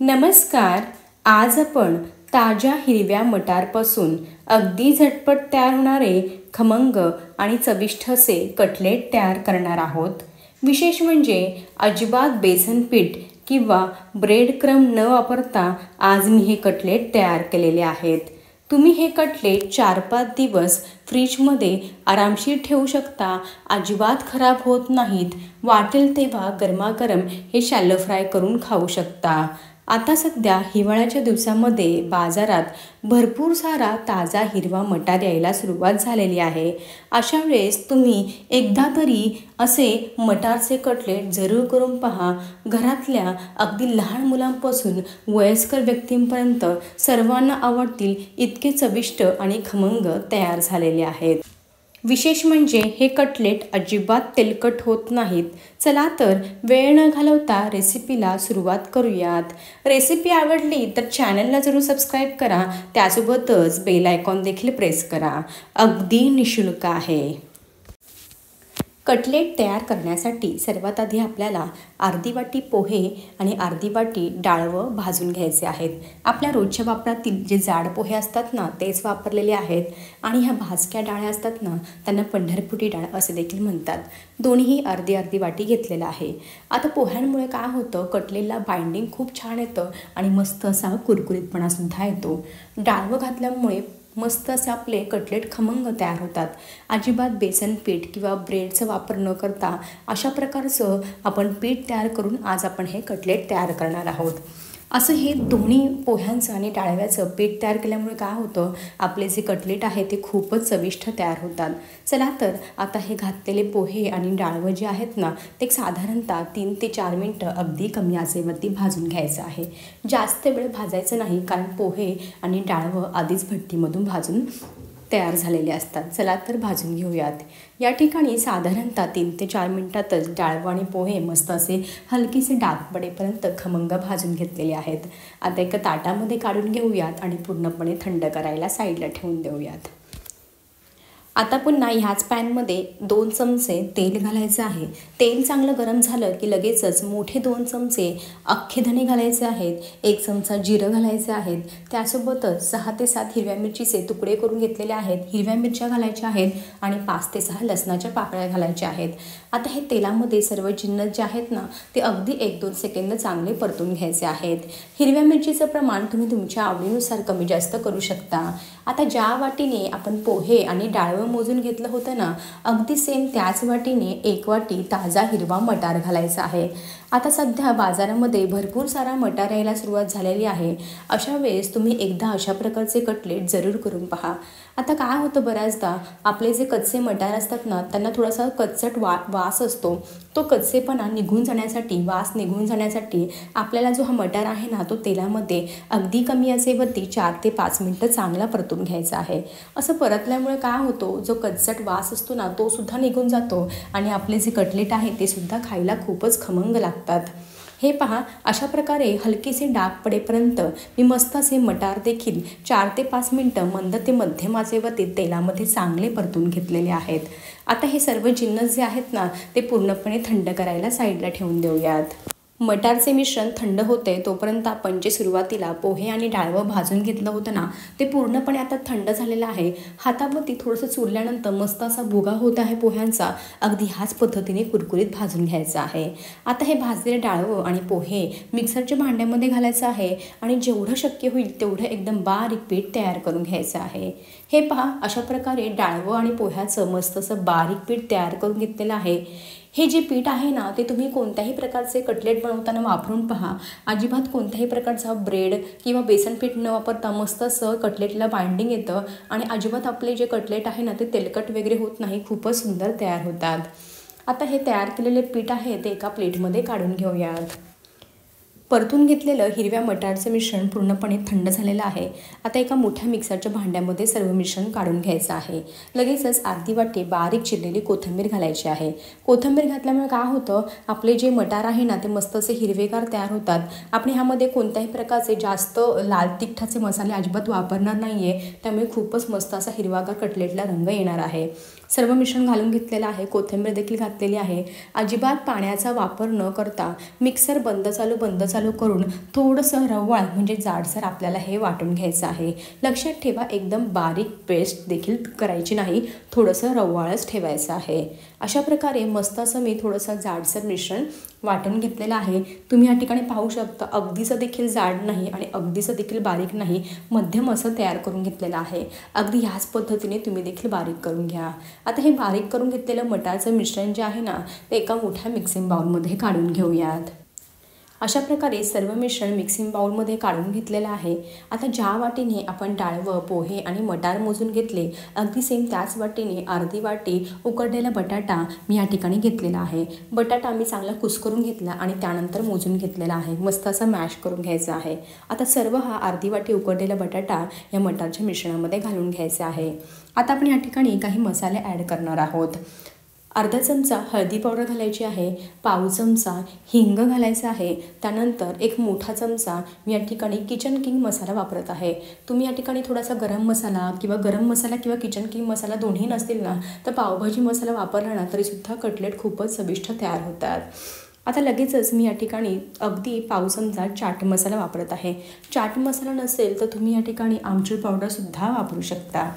नमस्कार. आज आपण ताज्या हिरव्या मटारपासून अगदी झटपट तयार होणारे खमंग आणि चविष्ट असे कटलेट तयार करणार आहोत. विशेष म्हणजे अजिबात बेसन पीठ किंवा ब्रेड क्रम न वापरता आज मी हे कटलेट तयार केलेले आहेत. तुम्ही हे कटलेट 4-5 दिवस फ्रीजमध्ये आरामशीर ठेवू शकता. अजिबात खराब होत नाहीत. वाटेल तेव्हा गरमागरम हे शॅलो फ्राय करून खाऊ शकता. आता सध्या हिवाळ्याच्या दिवसामध्ये बाजारात भरपूर सारा ताजा हिरवा मटार यायला सुरुवात झालेली आहे. अशा वेळेस तुम्ही एकदा तरी असे मटारचे कटलेट जरूर करून पहा. घरातल्या अगदी लहान मुलांपासून वयस्कर व्यक्तींपर्यंत सर्वांना आवडतील इतके चविष्ट आणि खमंग तयार झालेले आहेत. विशेष म्हणजे हे कटलेट अजिबात तेलकट होत नाहीत. चला तर वेळ न घालवता रेसिपीला सुरुवात करूयात. रेसिपी आवडली तर चॅनलला जरूर सबस्क्राईब करा. त्यासोबतच बेल आयकॉन देखील प्रेस करा. अगदी निशुल्क आहे. कटलेट तयार करण्यासाठी सर्वात आधी आपल्याला अर्धी वाटी पोहे आणि अर्धी वाटी डाळवं भाजून घ्यायचे आहेत. आपल्या रोजच्या वापरातील जे जाड पोहे असतात ना तेच वापरलेले आहेत आणि ह्या भाजक्या डाळ्या असतात ना त्यांना पंढरपुरी डाळ असे देखील म्हणतात. दोन्हीही अर्धी अर्धी वाटी घेतलेलं आहे. आता पोह्यांमुळे काय होतं, कटलेटला बाइंडिंग खूप छान येतं आणि मस्त असा कुरकुरीतपणासुद्धा येतो. डाळवं घातल्यामुळे मस्त असे आपले कटलेट खमंग तयार होतात. अजिबात बेसन पीठ किंवा ब्रेडचा वापर न करता अशा प्रकारचं आपण पीठ तयार करून आज आपण हे कटलेट तयार करणार आहोत. असं हे दोन्ही पोह्यांचं आणि डाळव्याचं पीठ तयार केल्यामुळे काय होतं, आपले जे कटलेट आहे ते खूपच चविष्ट तयार होतात. चला तर आता हे घातलेले पोहे आणि डाळवं जे आहेत ना ते साधारणतः 3 ते 4 मिनटं अगदी कमी आचेवरती भाजून घ्यायचं आहे. जास्त वेळ भाजायचं नाही, कारण पोहे आणि डाळवं आधीच भट्टीमधून भाजून तयार झालेले असतात. चला तर भाजून घेऊयात. या ठिकाणी साधारणतः 3 ते 4 मिनटातच डाळवं आणि पोहे मस्त असे हलकीसे डाग पडेपर्यंत खमंग भाजून घेतलेले आहेत. आता एका ताटामध्ये काढून घेऊयात आणि पूर्णपणे थंड करायला साईडला ठेवून देऊयात. आता पुन्हा ह्याच पॅनमध्ये 2 चमचे तेल घालायचं आहे. तेल चांगलं गरम झालं की लगेचच मोठे 2 चमचे अख्खे धणे घालायचे आहेत. 1 चमचा जिरं घालायचे आहेत. त्यासोबतच 6 ते 7 हिरव्या मिरचीचे तुकडे करून घेतलेले आहेत. हिरव्या मिरच्या घालायच्या आहेत आणि 5 ते 6 लसणाच्या पाकळ्या घालायच्या आहेत. आता हे तेलामध्ये सर्व जिन्नस जे आहेत ना ते अगदी 1-2 सेकंद चांगले परतून घ्यायचे आहेत. हिरव्या मिरचीचं प्रमाण तुम्ही तुमच्या आवडीनुसार कमी जास्त करू शकता. आता ज्या वाटीने आपण पोहे आणि डाळवं मोजून घेतलं होतं ना, अगदी सेम त्याच वाटीने 1 वाटी ताजा हिरवा मटार घालायचा आहे. आता सध्या बाजारामध्ये भरपूर सारा मटार यायला सुरुवात झालेली आहे. अशा वेळेस तुम्ही एकदा अशा प्रकारचे कटलेट जरूर करून पहा. आता काय होतं, बऱ्याचदा आपले जे कच्चे मटार असतात ना त्यांना थोडासा कच्चट वास असतो. तो कच्चेपणा निघून जाण्यासाठी, वास निघून जाण्यासाठी आपल्याला जो हा मटार आहे ना तो तेलामध्ये अगदी कमी आचेवरती 4 ते 5 मिनटं चांगला परतून घ्यायचा आहे. असं परतल्यामुळे काय होतो, जो कच्चट वास असतो ना तो सुद्धा निघून जातो आणि आपले जे कटलेट आहे ते सुद्धा खायला खूपच खमंग लागतात. हे पहा, अशा प्रकारे हलकीसे डाग पडेपर्यंत मी मस्त असे मटार देखील 4 ते 5 मिनटं मंद ते मध्यम आचेवरती तेलामध्ये चांगले परतून घेतलेले आहेत. आता हे सर्व जिन्नस जे आहेत ना ते पूर्णपणे थंड करायला साईडला ठेवून देऊयात. मटारचे मिश्रण थंड होते तोपर्यंत आपण जे सुरुवातीला पोहे आणि डाळवं भाजून घेतलं होतं ना ते पूर्णपणे आता थंड झालेलं आहे. हातावरती थोडंसं चुरल्यानंतर मस्त असा भुगा होत आहे पोह्यांचा. अगदी ह्याच पद्धतीने कुरकुरीत भाजून घ्यायचं आहे. आता हे भाजलेले डाळवं आणि पोहे मिक्सरच्या भांड्यामध्ये घालायचं आहे आणि जेवढं शक्य होईल तेवढं एकदम बारीक पीठ तयार करून घ्यायचं आहे. हे पहा, अशा प्रकारे डाळवं आणि पोह्याचं मस्त असं बारीक पीठ तयार करून घेतलेलं आहे. हे जे पीठ आहे ना ते तुम्ही कोणत्याही प्रकारचे कटलेट बनवताना वापरून पहा. अजिबात कोणत्याही प्रकारचा ब्रेड किंवा बेसन पीठ न वापरता मस्त असं कटलेटला बाइंडिंग येतं आणि अजिबात आपले जे कटलेट आहे ना ते तेलकट वगैरे होत नाही, खूपच सुंदर तयार होतात. आता हे तयार केलेले पीठ आहे ते एका प्लेटमध्ये काढून घेऊयात. परतून घेतलेलं हिरव्या मटारचं मिश्रण पूर्णपणे थंड झालेलं आहे. आता एका मोठ्या मिक्सरच्या भांड्यामध्ये सर्व मिश्रण काढून घ्यायचं आहे. लगेचच अर्धी वाटी बारीक चिरलेली कोथिंबीर घालायची आहे. कोथिंबीर घातल्यामुळे काय होतं, आपले जे मटार आहे ना ते मस्त असे हिरवेगार तयार होतात. आपण ह्यामध्ये कोणत्याही प्रकारचे जास्त लाल तिखटाचे मसाले अजिबात वापरणार नाही आहे, त्यामुळे खूपच मस्त असा हिरवागार कटलेटला रंग येणार आहे. सर्व मिश्रण घालून घेतलेलं आहे, कोथिंबीर देखील घातलेली आहे। अजिबात पाण्याचा वापर न करता मिक्सर बंद चालू करून थोडंसं रवाळ म्हणजे जाडसर आपल्याला हे वाटून घ्यायचं आहे। लक्षात ठेवा, एकदम बारीक पेस्ट देखील करायची नाही, थोडंसं रवाळच ठेवायचं आहे। अशा प्रकारे मस्त असं मी थोडंसं जाडसर मिश्रण वाटून घेतलेलं आहे। तुम्ही या ठिकाणी पाहू शकता, अगदीचं देखील जाड नाही आणि अगदीचं देखील बारीक नाही, मध्यम असं तयार करून घेतलेलं आहे। अगदी ह्याच पद्धतीने तुम्ही देखील बारीक करून घ्या। आता हे बारीक करून घेतलेलं मटारचं मिश्रण जे आहे ना, ते एका मोठ्या मिक्सिंग बाउलमध्ये काढून घेऊयात। अशा प्रकारे सर्व मिश्रण मिक्सिंग बाउलमध्ये काढून घेतलेलं आहे। आता ज्या वाटीने आपण डाळवं, पोहे आणि मटार मोजून घेतले, अगदी सेम त्याच वाटीने अर्धी वाटी उकडलेला बटाटा मी या ठिकाणी घेतलेला आहे। बटाटा मी चांगला कुस्करून घेतला आणि त्यानंतर मोजून घेतलेला आहे, मस्त असं मॅश करून घ्यायचं आहे। आता सर्व हा अर्धी वाटी उकडलेला बटाटा या मटारच्या मिश्रणामध्ये घालून घ्यायचा आहे। आता आपण या ठिकाणी काही मसाले ॲड करणार आहोत। अर्धा चमचा हळदी पावडर घालायची आहे, पाव चमचा हिंग घालायचा आहे, त्यानंतर एक मोठा चमचा मी या ठिकाणी किचन किंग मसाला वापरत आहे। तुम्ही या ठिकाणी थोडासा गरम मसाला किंवा किचन किंग मसाला दोन्ही नसतील ना, तर पावभाजी मसाला वापरला ना तरीसुद्धा कटलेट खूपच चविष्ट तयार होतात। आता लगेचच मी या ठिकाणी अगदी पाव चमचा चाट मसाला वापरत आहे। चाट मसाला नसेल तर तुम्ही या ठिकाणी आमचूर पावडरसुद्धा वापरू शकता।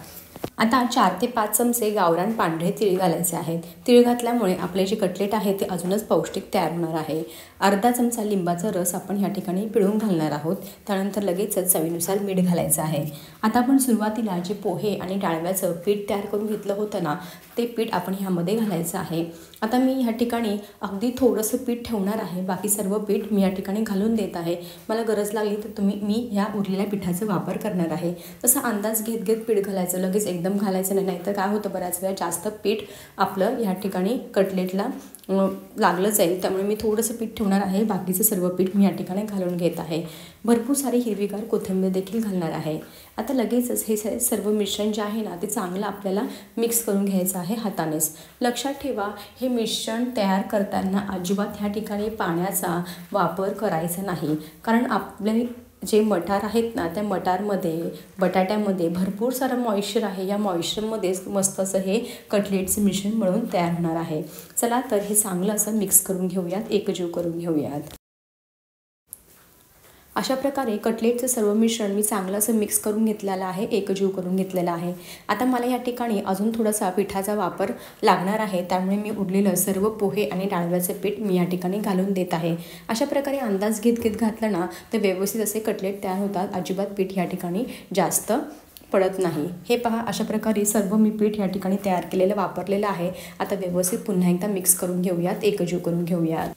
आता 4 ते 5 चमचे गावरान पांढरे तीळ घालायचे आहेत। तीळ घातल्यामुळे आपले जे कटलेट आहे ते अजूनच पौष्टिक तयार होणार आहे। अर्धा चमचा लिंबाचा रस आपण या ठिकाणी पिळून घालणार आहोत, त्यानंतर लगेचच चवीनुसार मीठ घालायचं आहे। आता आपण सुरुवातीला जे पोहे आणि डाळव्याचं पीठ तयार करून घेतलं होतं ना, ते पीठ आपण ह्यामध्ये घालायचं आहे। आता मी ह्या ठिकाणी अगदी थोडंसं पीठ ठेवणार आहे, बाकी सर्व पीठ मी या ठिकाणी घालून देत आहे। मला गरज लागली तर मी ह्या उरलेल्या पिठाचा वापर करणार आहे। तसा अंदाज घेत पीठ घालायचं, लगेच एकदम घालायचं नाही, नाहीतर काय होतं बऱ्याच वेळा जास्त पीठ आपलं ह्या ठिकाणी कटलेटला लागलं जाईल, त्यामुळे मी थोडंसं पीठ ठेवणार आहे, बाकीचं सर्व पीठ मी या ठिकाणी घालून घेत आहे। भरपूर सारी हिरवीगार कोथिंबीर देखील घालणार आहे। आता लगेचच हे सर्व मिश्रण जे आहे ना, ते चांगलं आपल्याला मिक्स करून घ्यायचं आहे हातानेच। लक्षात ठेवा, हे मिश्रण तयार करताना अजिबात ह्या ठिकाणी पाण्याचा वापर करायचा नाही, कारण आपले जे मटार आहेत ना, त्या बटाट्यामध्ये भरपूर सारं मॉइश्चर आहे। या मॉइश्चरमध्येच मस्त असं हे कटलेटचं मिश्रण मिळून तयार होणार आहे। चला तर हे चांगलं असं मिक्स करून घेऊयात, एकजीव करून घेऊयात। अशा प्रकारे कटलेटचं सर्व मिश्रण मी चांगलं असं मिक्स करून घेतलेलं आहे, एकजीव करून घेतलेलं आहे। आता मला या ठिकाणी अजून थोडासा पिठाचा वापर लागणार आहे, त्यामुळे मी उरलेलं सर्व पोहे आणि डाळव्याचं पीठ मी या ठिकाणी घालून देत आहे। अशा प्रकारे अंदाज घेत घातलं ना, तर व्यवस्थित असे कटलेट तयार होतात, अजिबात पीठ या ठिकाणी जास्त पडत नाही। हे पहा, अशा प्रकारे सर्व मी पीठ या ठिकाणी तयार केलेलं वापरलेलं आहे। आता व्यवस्थित पुन्हा एकदा मिक्स करून घेऊयात, एकजीव करून घेऊयात।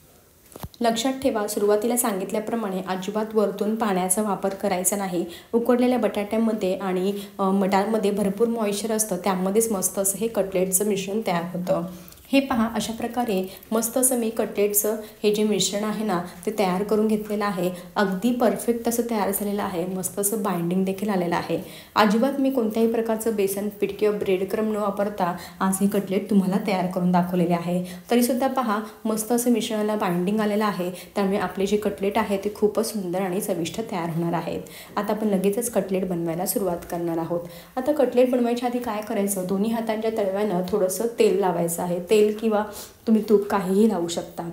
लक्षात ठेवा, सुरुवातीला सांगितल्याप्रमाणे अजिबात वरतून पाण्याचा वापर करायचा नाही। उकडलेल्या बटाट्यामध्ये आणि मटारमध्ये भरपूर मॉइश्चर असतं, त्यामध्येच मस्त असं हे कटलेटचं मिश्रण तयार होतं। हे पहा, अशा प्रकारे मस्त असं मी कटलेटचं हे जे मिश्रण आहे ना, ते तयार करून घेतलेलं आहे। अगदी परफेक्ट असं तयार झालेलं आहे, मस्त असं बाइंडिंग देखील आलेलं आहे। अजिबात मी कोणत्याही प्रकारचं बेसन पीठ किंवा ब्रेड क्रम न वापरता आज हे कटलेट तुम्हाला तयार करून दाखवलेले आहे। तरीसुद्धा पहा, मस्त असं मिश्रणाला बाइंडिंग आलेलं आहे, त्यामुळे आपले जे कटलेट आहे ते खूपच सुंदर आणि चविष्ट तयार होणार आहेत। आता आपण लगेचच कटलेट बनवायला सुरुवात करणार आहोत। आता कटलेट बनवायच्या आधी काय करायचं, दोन्ही हातांच्या तळव्यानं थोडंसं तेल लावायचं आहे। तेल किंवा तुम्ही तूप काहीही लावू शकता।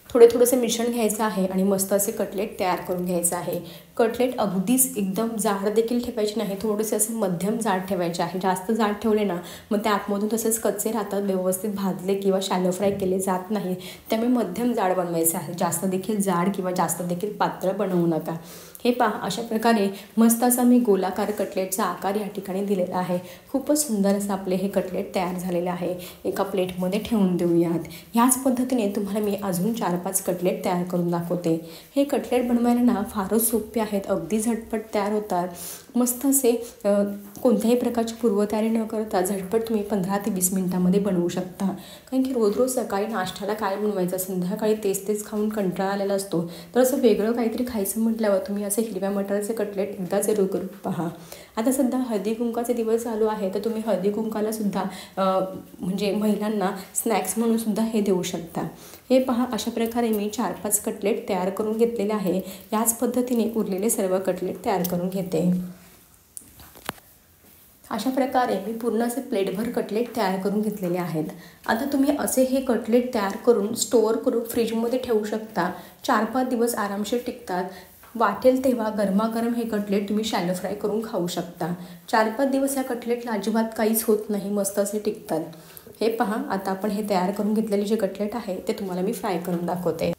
थोडंसं मिश्रण घ्यायचं आहे आणि मस्त असे कटलेट तयार करून घ्यायचं आहे। कटलेट अगदीच एकदम जाड देखील ठेवायचे नाही, थोडेसे असं मध्यम जाड ठेवायचे आहे। जास्त जाड ठेवले ना, मग ते आतमधून तसेच कच्चे राहतात, व्यवस्थित भाजले किंवा शॅलो फ्राय केले जात नाही, त्यामुळे मध्यम जाड बनवायचे आहे। जास्त देखील जाड किंवा जास्त देखील पातळ बनवू नका। हे पहा, अशा प्रकारे मस्त असा मी गोलाकार कटलेटचा आकार या ठिकाणी दिलेला आहे। खूपच सुंदर असं आपले हे कटलेट तयार झालेले आहे। एका प्लेटमध्ये ठेवून देऊयात। ह्याच पद्धतीने तुम्हाला मी अजून 4-5 कटलेट तयार करून दाखवते। हे कटलेट बनवायला ना फारच सोपे आहेत, अगदी झटपट तयार होतात। मस्त असे कोणत्याही प्रकारची पूर्वतयारी न करता झटपट तुम्ही 15 ते 20 मिनिटांमध्ये बनवू शकता। कारण की रोज सकाळी नाश्त्याला काय बनवायचं, संध्याकाळी तेच खाऊन कंटाळा आलेला असतो, तर असं वेगळं काहीतरी खायचं म्हटल्यावर तुम्ही असे हिरव्या मटारचे कटलेट एकदा जरूर करून पहा। आता सध्या हळदी कुंकाचे दिवस चालू आहे, तर तुम्ही हळदी कुंकाला सुद्धा म्हणजे महिलांना स्नॅक्स म्हणून सुद्धा हे देऊ शकता। हे पहा, अशा प्रकारे मी 4-5 कटलेट तयार करून घेतलेले आहे। याच पद्धतीने उरलेले सर्व कटलेट तयार करून घेते। अशा प्रकारे मी पूर्ण असे प्लेटभर कटलेट तयार करून घेतलेले आहेत. आता तुम्ही असे हे कटलेट तयार करून स्टोअर करून फ्रीजमध्ये ठेवू शकता. 4-5 दिवस आरामशीर टिकतात. वाटेल तेव्हा गरमागरम हे कटलेट तुम्ही शॅलो फ्राय करून खाऊ शकता. 4-5 दिवस या कटलेटला अजिबात काहीच होत नाही, मस्त असे टिकतात. हे पहा, आता आपण हे तयार करून घेतलेले जे कटलेट आहे ते तुम्हाला मी फ्राय करून दाखवते.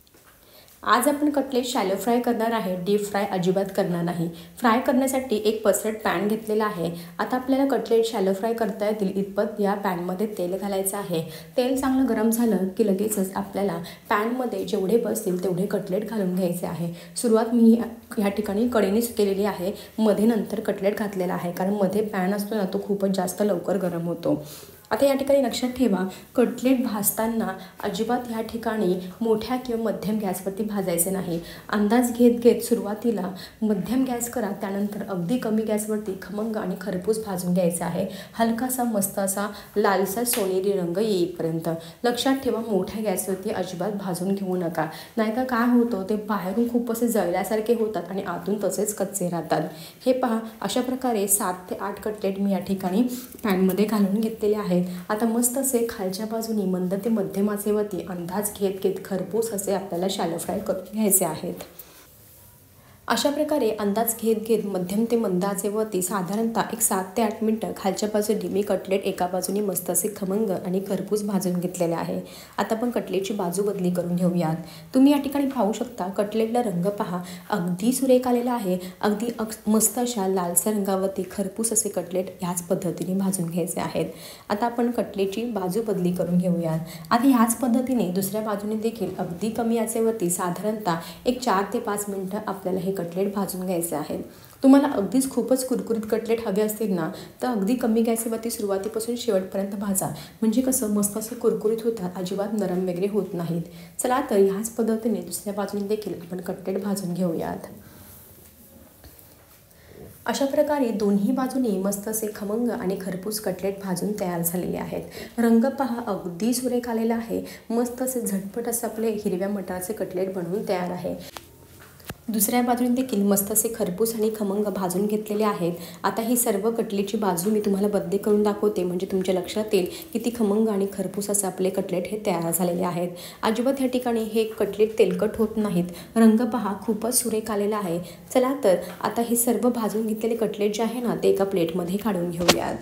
आज आपण कटलेट शॅलो फ्राय करणार आहे, डीप फ्राय अजिबात करणार नाही. फ्राय करण्यासाठी एक पसरट पॅन घेतलेला आहे. आता आपल्याला कटलेट शॅलो फ्राय करता येतील इतपत या पॅनमध्ये तेल घालायचं आहे. तेल चांगलं गरम झालं की लगेचच आपल्याला पॅनमध्ये जेवढे बसतील तेवढे कटलेट घालून घ्यायचे आहे. सुरुवात मी ह्या ठिकाणी कडेनेच केलेली आहे, मध्ये नंतर कटलेट घातलेला आहे, कारण मध्ये पॅन असतो ना तो खूपच जास्त लवकर गरम होतो. आता या ठिकाणी लक्षात ठेवा, कटलेट भाजताना अजिबात या ठिकाणी मोठ्या किंवा मध्यम गॅसवरती भाजायचे नाही. अंदाज घेत घेत सुरुवातीला मध्यम गॅस करा, त्यानंतर अगदी कमी गॅसवरती खमंग आणि खरपूस भाजून घ्यायचा आहे. हलकासा मस्त असा लालसर सोनेरी रंग येईपर्यंत. लक्षात ठेवा, मोठ्या गॅसवरती अजिबात भाजून घेऊ नका, नाहीतर काय होतं ते बाहेरून खूप असे जळल्यासारखे होतात आणि आतून तसेच कच्चे राहतात. हे पहा, अशा प्रकारे 7 ते 8 कटलेट मी या ठिकाणी पॅनमध्ये घालून घेतलेले आहेत. आता मस्त असे खालच्या बाजूनी मंद ते मध्यम आचेवरती अंदाज घेत घेत खरपूस असे आपल्याला शॅलो फ्राय करून घ्यायचे आहेत. अशा प्रकारे अंदाज घेत घेत मध्यम ते मंद आचेवरती साधारणतः एक 7 ते 8 मिनटं खालच्या बाजूने मी कटलेट एका बाजूने मस्त असे खमंग आणि खरपूस भाजून घेतलेले आहे. आता आपण कटलेटची बाजू बदली करून घेऊयात. तुम्ही या ठिकाणी पाहू शकता, कटलेटला रंग पहा, अगदी सुरेख आलेला आहे. अगदी मस्त अशा लालसर रंगावरती खरपूस असे कटलेट ह्याच पद्धतीने भाजून घ्यायचे आहेत. आता आपण कटलेटची बाजू बदली करून घेऊयात. आता ह्याच पद्धतीने दुसऱ्या बाजूने देखील अगदी कमी आचेवरती साधारणतः एक 4 ते 5 मिनटं आपल्याला हे कटलेट भाजून घ्यायचे आहेत. तुम्हाला अगदीच खूपच कुरकुरीत कटलेट हवे असतील ना, तर अगदी कमी गॅसवरती सुरुवातीपासून शेवटपर्यंत भाजा, म्हणजे कसं मस्त असे कुरकुरीत होतात, अजिबात नरम वगैरे होत नाहीत. चला तर ह्याच पद्धतीने दुसऱ्या बाजूने देखील आपण कटलेट भाजून घेऊयात. अशा प्रकारे दोन्ही बाजूनी मस्त असे खमंग आणि खरपूस कटलेट भाजून तयार झालेले आहेत. रंग पहा, अगदी सुरेख आलेला आहे. मस्त असे झटपट असं आपले हिरव्या मटारचे कटलेट बनवून तयार आहे. दुसऱ्या बाजूने देखील मस्त असे खरपूस आणि खमंग भाजून घेतलेले आहेत. आता ही सर्व कटलेटची बाजू मी तुम्हाला बदली करून दाखवते, म्हणजे तुमच्या लक्षात येईल किती खमंग आणि खरपूस असे आपले कटलेट हे तयार झालेले आहेत. अजिबात ह्या ठिकाणी हे कटलेट तेलकट होत नाहीत. रंग पहा, खूपच सुरेख आलेला आहे. चला तर आता हे सर्व भाजून घेतलेले कटलेट जे आहे ना, ते एका प्लेटमध्ये काढून घेऊयात.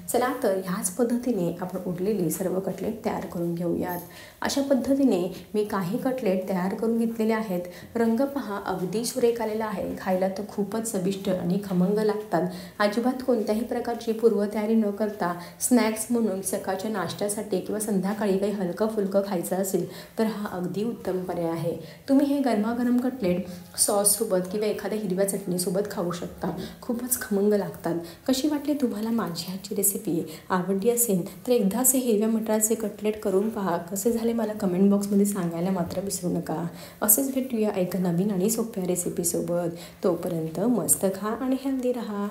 चला तर ह्याच पद्धतीने आपण उरलेले सर्व कटलेट तयार करून घेऊयात. अशा पद्धतीने मी काही कटलेट तयार करून घेतलेले आहेत. रंग पहा, अगदी सुरेख आलेला आहे. खायला तर खूपच चविष्ट आणि खमंग लागतात. अजिबात कोणत्याही प्रकारची पूर्वतयारी न करता स्नॅक्स म्हणून सकाळच्या नाश्त्यासाठी किंवा संध्याकाळी काही हलकं फुलकं खायचं असेल तर हा अगदी उत्तम पर्याय आहे. तुम्ही हे गरमागरम कटलेट सॉससोबत किंवा एखाद्या हिरव्या चटणीसोबत खाऊ शकता. खूपच खमंग लागतात. कशी वाटली तुम्हाला माझी ह्याची रेसिपी? आवडली असेल तर एकदाच हे हिरव्या मटाराचे कटलेट करून पहा. कसे झाले मला कमेंट बॉक्समध्ये सांगायला मात्र विसरू नका. असेच भेटूया एका नवीन आणि सोप्या रेसिपीसोबत. तोपर्यंत मस्त खा आणि हेल्दी राहा.